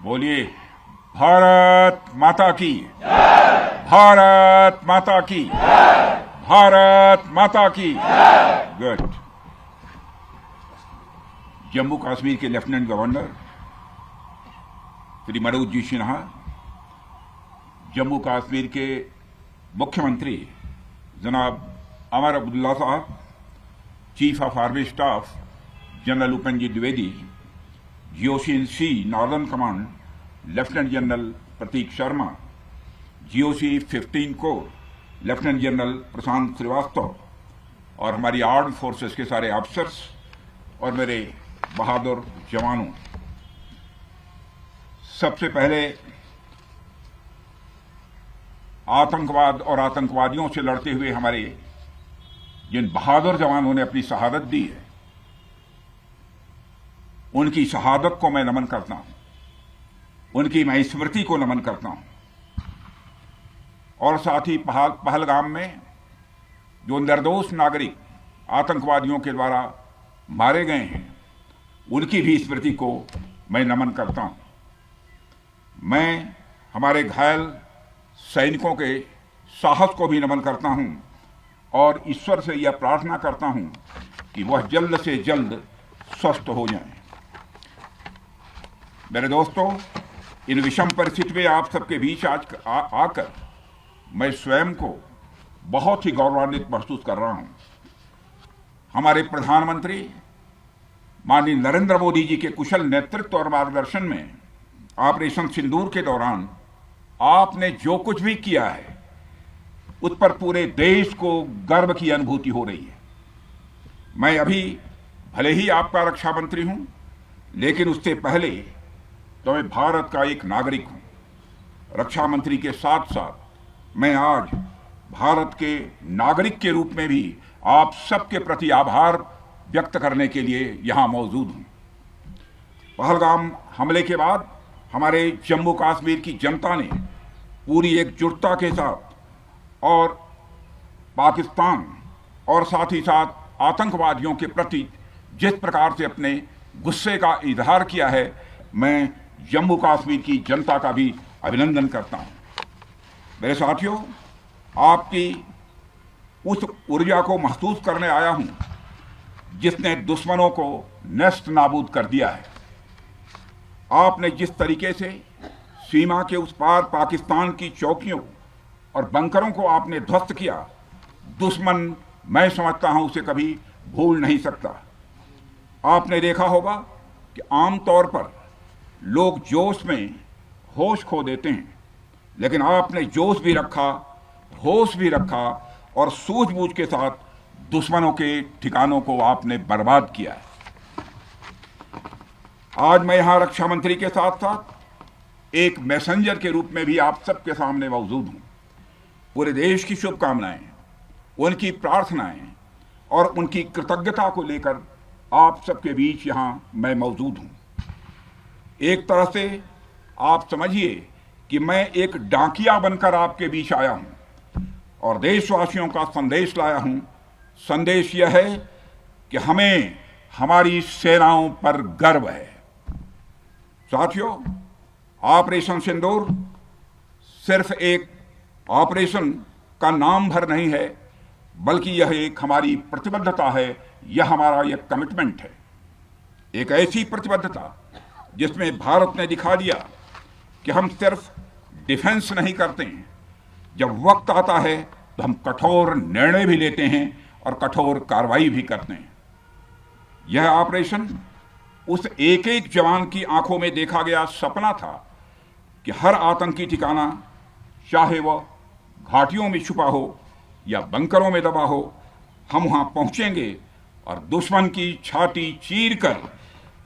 बोलिए भारत माता की, भारत माता की, भारत माता की। गुड। जम्मू कश्मीर के लेफ्टिनेंट गवर्नर श्री मनोज जी सिन्हा, जम्मू कश्मीर के मुख्यमंत्री जनाब अमर अब्दुल्ला साहब, chief of army staff general Upendra ji Dwivedi, GOC-in-C northern command lieutenant general Prateek Sharma, GOC-15 corps lieutenant general Prashant Srivastava और हमारी आर्म्ड फोर्सेस के सारे ऑफिसर्स और मेरे बहादुर जवानों, सबसे पहले आतंकवाद और आतंकवादियों से लड़ते हुए हमारे जिन बहादुर जवानों ने अपनी शहादत दी है, उनकी शहादत को मैं नमन करता हूं, उनकी मैं स्मृति को नमन करता हूं। और साथ ही पहलगाम में जो निर्दोष नागरिक आतंकवादियों के द्वारा मारे गए हैं, उनकी भी स्मृति को मैं नमन करता हूं। मैं हमारे घायल सैनिकों के साहस को भी नमन करता हूं और ईश्वर से यह प्रार्थना करता हूं कि वह जल्द से जल्द स्वस्थ हो जाएं। मेरे दोस्तों, इन विषम परिस्थिति में आप सबके बीच आज आकर मैं स्वयं को बहुत ही गौरवान्वित महसूस कर रहा हूं। हमारे प्रधानमंत्री माननीय नरेंद्र मोदी जी के कुशल नेतृत्व और मार्गदर्शन में ऑपरेशन सिंदूर के दौरान आपने जो कुछ भी किया है, उस पर पूरे देश को गर्व की अनुभूति हो रही है। मैं अभी भले ही आपका रक्षा मंत्री हूं, लेकिन उससे पहले तो मैं भारत का एक नागरिक हूं। रक्षा मंत्री के साथ साथ मैं आज भारत के नागरिक के रूप में भी आप सबके प्रति आभार व्यक्त करने के लिए यहां मौजूद हूं। पहलगाम हमले के बाद हमारे जम्मू कश्मीर की जनता ने पूरी एकजुटता के साथ और पाकिस्तान और साथ ही साथ आतंकवादियों के प्रति जिस प्रकार से अपने गुस्से का इजहार किया है, मैं जम्मू कश्मीर की जनता का भी अभिनंदन करता हूं। मेरे साथियों, आपकी उस ऊर्जा को महसूस करने आया हूं जिसने दुश्मनों को नष्ट नाबूद कर दिया है। आपने जिस तरीके से सीमा के उस पार पाकिस्तान की चौकियों और बंकरों को आपने ध्वस्त किया, दुश्मन मैं समझता हूं उसे कभी भूल नहीं सकता। आपने देखा होगा कि आमतौर पर लोग जोश में होश खो देते हैं, लेकिन आपने जोश भी रखा, होश भी रखा और सूझबूझ के साथ दुश्मनों के ठिकानों को आपने बर्बाद किया है। आज मैं यहां रक्षा मंत्री के साथ साथ एक मैसेंजर के रूप में भी आप सबके सामने मौजूद हूं। पूरे देश की शुभकामनाएं, उनकी प्रार्थनाएं और उनकी कृतज्ञता को लेकर आप सबके बीच यहां मैं मौजूद हूं। एक तरह से आप समझिए कि मैं एक डाकिया बनकर आपके बीच आया हूं और देशवासियों का संदेश लाया हूं। संदेश यह है कि हमें हमारी सेनाओं पर गर्व है। साथियों, ऑपरेशन सिंदूर सिर्फ एक ऑपरेशन का नाम भर नहीं है, बल्कि यह एक हमारी प्रतिबद्धता है, यह हमारा एक कमिटमेंट है। एक ऐसी प्रतिबद्धता जिसमें भारत ने दिखा दिया कि हम सिर्फ डिफेंस नहीं करते हैं, जब वक्त आता है तो हम कठोर निर्णय भी लेते हैं और कठोर कार्रवाई भी करते हैं। यह ऑपरेशन उस एक एक जवान की आंखों में देखा गया सपना था कि हर आतंकी ठिकाना, चाहे वह घाटियों में छुपा हो या बंकरों में दबा हो, हम वहां पहुंचेंगे और दुश्मन की छाती चीर कर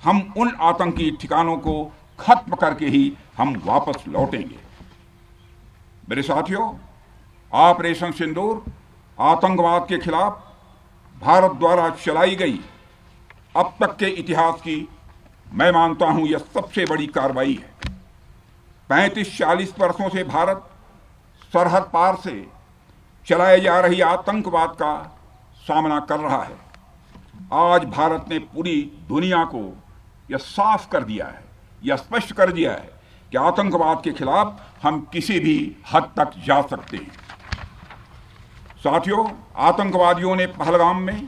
हम उन आतंकी ठिकानों को खत्म करके ही हम वापस लौटेंगे। मेरे साथियों, ऑपरेशन सिंदूर आतंकवाद के खिलाफ भारत द्वारा चलाई गई अब तक के इतिहास की मैं मानता हूं यह सबसे बड़ी कार्रवाई है। 35-40 वर्षों से भारत सरहद पार से चलाए जा रही आतंकवाद का सामना कर रहा है। आज भारत ने पूरी दुनिया को यह साफ कर दिया है, यह स्पष्ट कर दिया है कि आतंकवाद के खिलाफ हम किसी भी हद तक जा सकते हैं। साथियों, आतंकवादियों ने पहलगाम में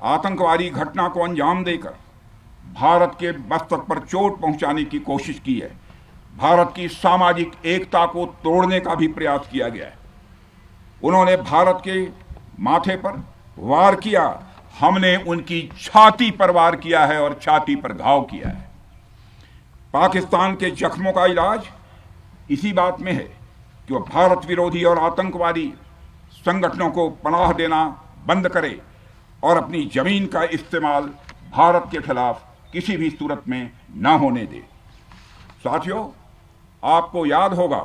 आतंकवादी घटना को अंजाम देकर भारत के मस्तक पर चोट पहुंचाने की कोशिश की है। भारत की सामाजिक एकता को तोड़ने का भी प्रयास किया गया है। उन्होंने भारत के माथे पर वार किया, हमने उनकी छाती पर वार किया है और छाती पर घाव किया है। पाकिस्तान के जख्मों का इलाज इसी बात में है कि वह भारत विरोधी और आतंकवादी संगठनों को पनाह देना बंद करे और अपनी जमीन का इस्तेमाल भारत के खिलाफ किसी भी सूरत में न होने दे। साथियों, आपको याद होगा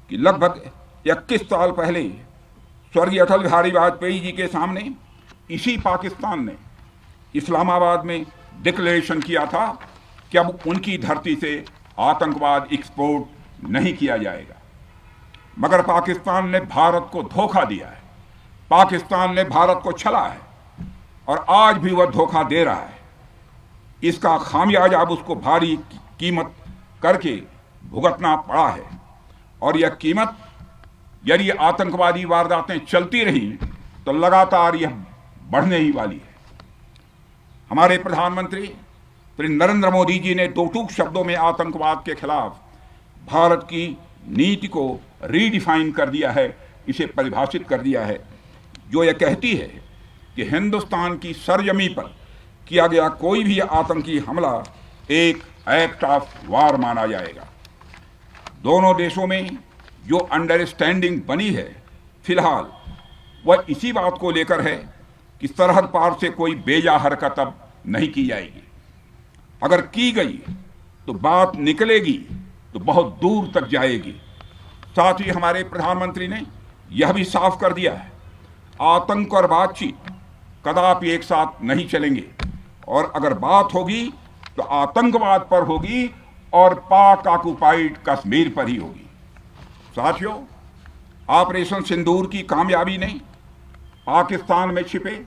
कि लगभग 21 साल पहले स्वर्गीय अटल बिहारी वाजपेयी जी के सामने इसी पाकिस्तान ने इस्लामाबाद में डिक्लेरेशन किया था कि अब उनकी धरती से आतंकवाद एक्सपोर्ट नहीं किया जाएगा। मगर पाकिस्तान ने भारत को धोखा दिया है, पाकिस्तान ने भारत को छला है और आज भी वह धोखा दे रहा है। इसका खामियाजा अब उसको भारी कीमत करके भुगतना पड़ा है और यह कीमत, यदि आतंकवादी वारदातें चलती रही तो लगातार यह बढ़ने ही वाली है। हमारे प्रधानमंत्री श्री नरेंद्र मोदी जी ने दो टूक शब्दों में आतंकवाद के खिलाफ भारत की नीति को रीडिफाइन कर दिया है, इसे परिभाषित कर दिया है, जो यह कहती है कि हिंदुस्तान की सरजमी पर किया गया कोई भी आतंकी हमला एक एक्ट ऑफ वार माना जाएगा। दोनों देशों में जो अंडरस्टैंडिंग बनी है फिलहाल वह इसी बात को लेकर है कि सरहद पार से कोई बेजा हरकत अब नहीं की जाएगी। अगर की गई तो बात निकलेगी तो बहुत दूर तक जाएगी। साथ ही हमारे प्रधानमंत्री ने यह भी साफ कर दिया है, आतंक और बातचीत कदापि एक साथ नहीं चलेंगे और अगर बात होगी तो आतंकवाद पर होगी और पाक ऑक्युपाइड कश्मीर पर ही होगी। साथियों, ऑपरेशन सिंदूर की कामयाबी ने पाकिस्तान में छिपे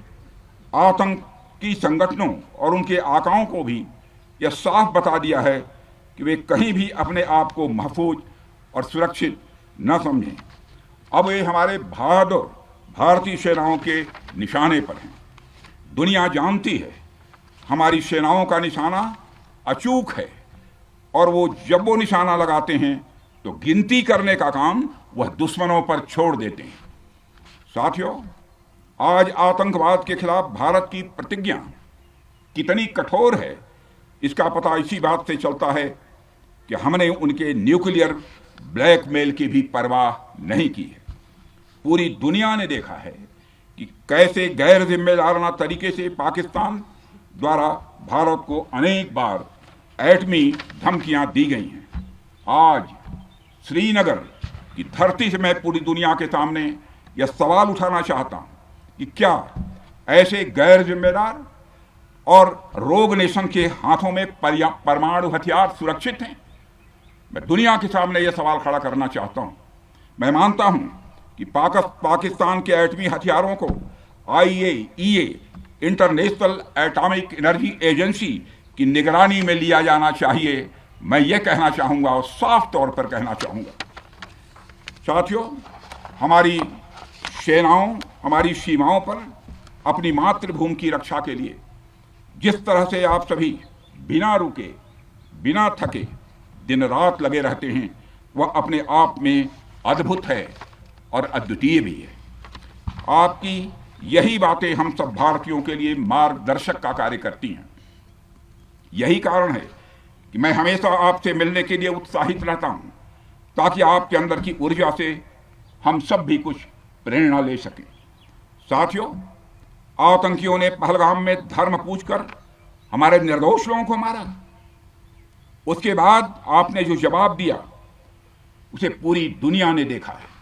आतंकी संगठनों और उनके आकाओं को भी यह साफ बता दिया है कि वे कहीं भी अपने आप को महफूज और सुरक्षित न समझें। अब वे हमारे बहादुर भारतीय सेनाओं के निशाने पर हैं। दुनिया जानती है हमारी सेनाओं का निशाना अचूक है और वो जब वो निशाना लगाते हैं तो गिनती करने का काम वह दुश्मनों पर छोड़ देते हैं। साथियों, आज आतंकवाद के खिलाफ भारत की प्रतिज्ञा कितनी कठोर है इसका पता इसी बात से चलता है कि हमने उनके न्यूक्लियर ब्लैकमेल की भी परवाह नहीं की है। पूरी दुनिया ने देखा है कि कैसे गैर जिम्मेदाराना तरीके से पाकिस्तान द्वारा भारत को अनेक बार एटमी धमकियां दी गई हैं। आज श्रीनगर की धरती से मैं पूरी दुनिया के सामने यह सवाल उठाना चाहता हूं कि क्या ऐसे गैर जिम्मेदार और रोग नेशन के हाथों में परमाणु हथियार सुरक्षित हैं? मैं दुनिया के सामने यह सवाल खड़ा करना चाहता हूं। मैं मानता हूं कि पाकिस्तान के एटमी हथियारों को IAEA international atomic energy agency की निगरानी में लिया जाना चाहिए। मैं ये कहना चाहूँगा और साफ तौर पर कहना चाहूँगा। साथियों, हमारी सेनाओं हमारी सीमाओं पर अपनी मातृभूमि की रक्षा के लिए जिस तरह से आप सभी बिना रुके बिना थके दिन रात लगे रहते हैं वह अपने आप में अद्भुत है और अद्वितीय भी है। आपकी यही बातें हम सब भारतीयों के लिए मार्गदर्शक का कार्य करती हैं। यही कारण है कि मैं हमेशा आपसे मिलने के लिए उत्साहित रहता हूं ताकि आपके अंदर की ऊर्जा से हम सब भी कुछ प्रेरणा ले सकें। साथियों, आतंकियों ने पहलगाम में धर्म पूछकर हमारे निर्दोष लोगों को मारा। उसके बाद आपने जो जवाब दिया उसे पूरी दुनिया ने देखा है।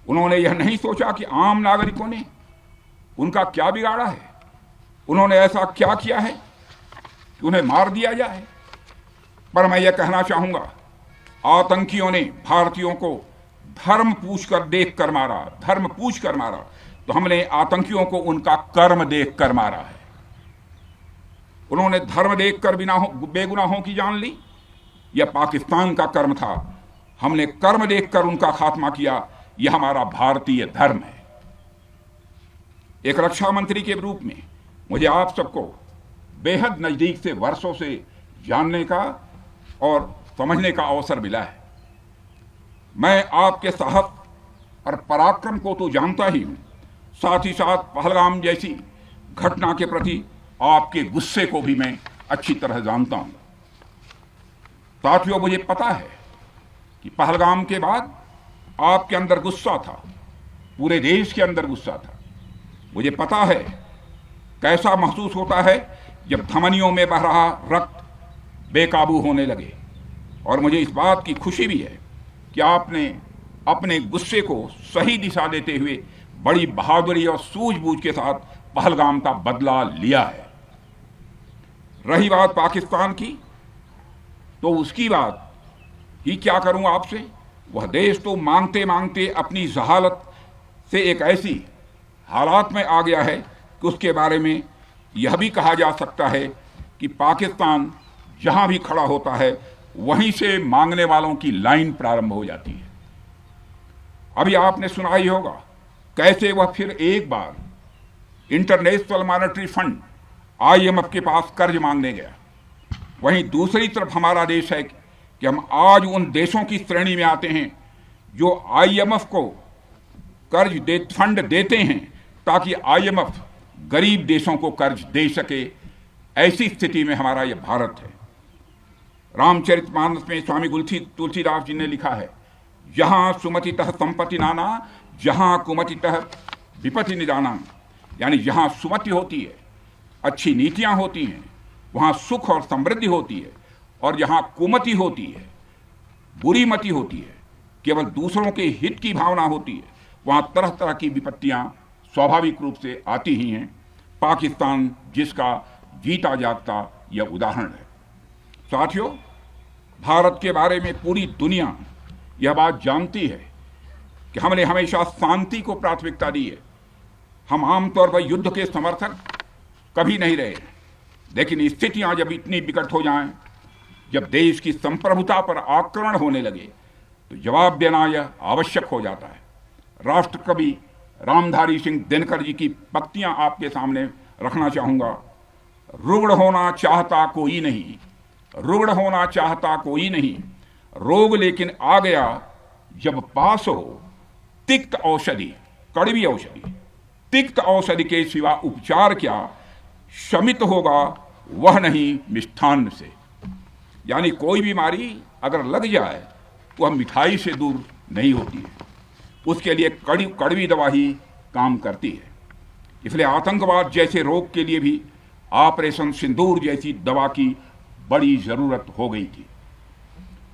उन्होंने यह नहीं सोचा कि आम नागरिकों ने उनका क्या बिगाड़ा है, उन्होंने ऐसा क्या किया है कि उन्हें मार दिया जाए। पर मैं यह कहना चाहूंगा, आतंकियों ने भारतीयों को धर्म पूछकर देखकर मारा, धर्म पूछकर मारा, तो हमने आतंकियों को उनका कर्म देखकर मारा है। उन्होंने धर्म देखकर बेगुनाहों की जान ली, यह पाकिस्तान का कर्म था। हमने कर्म देखकर उनका खात्मा किया। यह हमारा भारतीय धर्म है। एक रक्षा मंत्री के रूप में मुझे आप सबको बेहद नजदीक से वर्षों से जानने का और समझने का अवसर मिला है। मैं आपके साहस और पराक्रम को तो जानता ही हूं, साथ ही साथ पहलगाम जैसी घटना के प्रति आपके गुस्से को भी मैं अच्छी तरह जानता हूं। साथियों, मुझे पता है कि पहलगाम के बाद आपके अंदर गुस्सा था, पूरे देश के अंदर गुस्सा था। मुझे पता है कैसा महसूस होता है जब धमनियों में बह रहा रक्त बेकाबू होने लगे। और मुझे इस बात की खुशी भी है कि आपने अपने गुस्से को सही दिशा देते हुए बड़ी बहादुरी और सूझबूझ के साथ पहलगाम का बदला लिया है। रही बात पाकिस्तान की, तो उसकी बात ही क्या करूं आपसे। वह देश तो मांगते मांगते अपनी जहालत से एक ऐसी हालात में आ गया है कि उसके बारे में यह भी कहा जा सकता है कि पाकिस्तान जहां भी खड़ा होता है वहीं से मांगने वालों की लाइन प्रारंभ हो जाती है। अभी आपने सुना ही होगा कैसे वह फिर एक बार इंटरनेशनल मॉनेटरी फंड IMF के पास कर्ज मांगने गया। वहीं दूसरी तरफ हमारा देश है कि हम आज उन देशों की श्रेणी में आते हैं जो IMF को फंड देते हैं ताकि IMF गरीब देशों को कर्ज दे सके। ऐसी स्थिति में हमारा यह भारत है। रामचरितमानस में स्वामी तुलसीदास जी ने लिखा है, जहां सुमतितः संपत्ति नाना, जहां कुमतितः विपत्ति निदाना। यानी जहां सुमति होती है, अच्छी नीतियां होती हैं, वहां सुख और समृद्धि होती है, और जहां कुमति होती है, बुरी मति होती है, केवल दूसरों के हित की भावना होती है, वहां तरह तरह की विपत्तियां स्वाभाविक रूप से आती ही हैं। पाकिस्तान जिसका जीता जागता यह उदाहरण है। साथियों, भारत के बारे में पूरी दुनिया यह बात जानती है कि हमने हमेशा शांति को प्राथमिकता दी है। हम आमतौर पर युद्ध के समर्थक कभी नहीं रहे, लेकिन स्थितियां जब इतनी विकट हो जाएं, जब देश की संप्रभुता पर आक्रमण होने लगे, तो जवाब देना यह आवश्यक हो जाता है। राष्ट्रकवि रामधारी सिंह दिनकर जी की पंक्तियां आपके सामने रखना चाहूंगा। रुग्ण होना चाहता कोई नहीं, रुग्ण होना चाहता कोई नहीं, रोग लेकिन आ गया जब पास हो तिक्त औषधि, कड़वी औषधि। तिक्त औषधि के सिवा उपचार क्या, शमित होगा वह नहीं मिष्ठान्न से। यानी कोई बीमारी अगर लग जाए वह मिठाई से दूर नहीं होती है, उसके लिए कड़वी दवा ही काम करती है। इसलिए आतंकवाद जैसे रोग के लिए भी ऑपरेशन सिंदूर जैसी दवा की बड़ी जरूरत हो गई थी।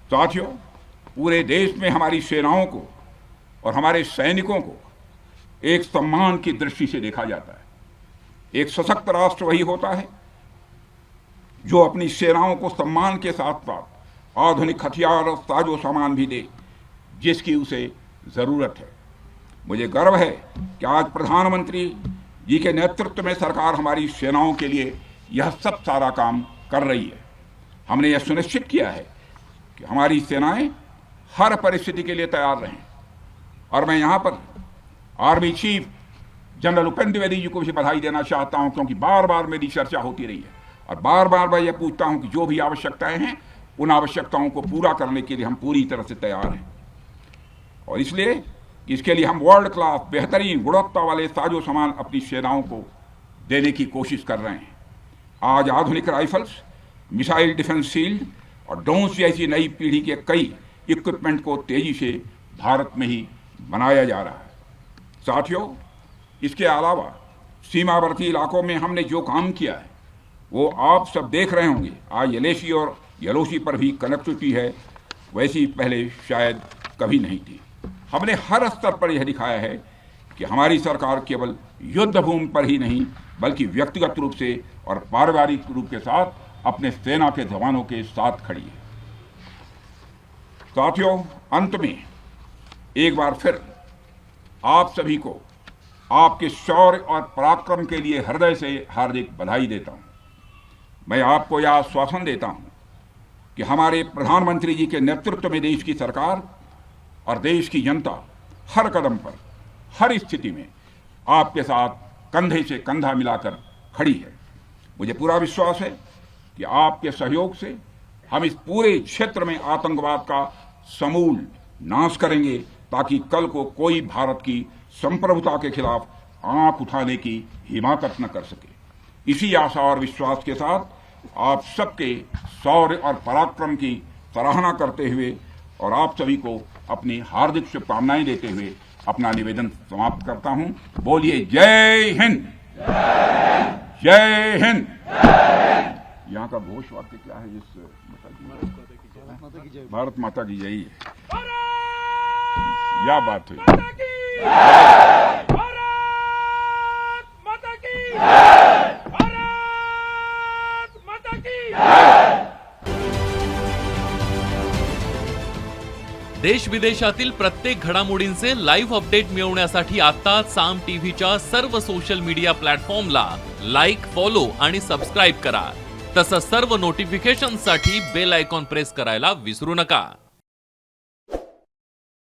साथियों, पूरे देश में हमारी सेनाओं को और हमारे सैनिकों को एक सम्मान की दृष्टि से देखा जाता है। एक सशक्त राष्ट्र वही होता है जो अपनी सेनाओं को सम्मान के साथ साथ आधुनिक हथियार और साजो सामान भी दे जिसकी उसे जरूरत है। मुझे गर्व है कि आज प्रधानमंत्री जी के नेतृत्व में सरकार हमारी सेनाओं के लिए यह सब सारा काम कर रही है। हमने यह सुनिश्चित किया है कि हमारी सेनाएं हर परिस्थिति के लिए तैयार रहें। और मैं यहाँ पर army chief general Upendra Dwivedi ji को भी बधाई देना चाहता हूँ, क्योंकि बार बार मेरी चर्चा होती रही है और बार बार मैं यह पूछता हूँ कि जो भी आवश्यकताएं हैं उन आवश्यकताओं को पूरा करने के लिए हम पूरी तरह से तैयार हैं। और इसलिए इसके लिए हम वर्ल्ड क्लास बेहतरीन गुणवत्ता वाले साजो सामान अपनी सेनाओं को देने की कोशिश कर रहे हैं। आज आधुनिक राइफल्स, मिसाइल डिफेंस शील्ड और ड्रोन्स जैसी नई पीढ़ी के कई इक्विपमेंट को तेजी से भारत में ही बनाया जा रहा है। साथियों, इसके अलावा सीमावर्ती इलाकों में हमने जो काम किया है वो आप सब देख रहे होंगे। आज LAC और LOC पर भी कनेक्टिविटी है, वैसी पहले शायद कभी नहीं थी। हमने हर स्तर पर यह दिखाया है कि हमारी सरकार केवल युद्ध भूमि पर ही नहीं बल्कि व्यक्तिगत रूप से और पारिवारिक रूप के साथ अपने सेना के जवानों के साथ खड़ी है। साथियों, अंत में एक बार फिर आप सभी को आपके शौर्य और पराक्रम के लिए हृदय से हार्दिक बधाई देता हूं। मैं आपको यह आश्वासन देता हूं कि हमारे प्रधानमंत्री जी के नेतृत्व में देश की सरकार और देश की जनता हर कदम पर, हर स्थिति में आपके साथ कंधे से कंधा मिलाकर खड़ी है। मुझे पूरा विश्वास है कि आपके सहयोग से हम इस पूरे क्षेत्र में आतंकवाद का समूल नाश करेंगे, ताकि कल को कोई भारत की संप्रभुता के खिलाफ आंख उठाने की हिमाकत न कर सके। इसी आशा और विश्वास के साथ आप सबके शौर्य और पराक्रम की सराहना करते हुए और आप सभी को अपनी हार्दिक शुभकामनाएं देते हुए अपना निवेदन समाप्त करता हूं। बोलिए जय हिंद, जय हिंद। यहाँ का घोष वाक्य क्या है? भारत माता की जय। या बात हुई। देश विदेशातील प्रत्येक घडामोडींचे लाईव्ह अपडेट मिळवण्यासाठी आता साम टीव्हीच्या सर्व सोशल मीडिया प्लॅटफॉर्मला लाईक, फॉलो आणि सबस्क्राईब करा। तसंच सर्व नोटिफिकेशनसाठी बेल आयकॉन प्रेस करायला विसरू नका।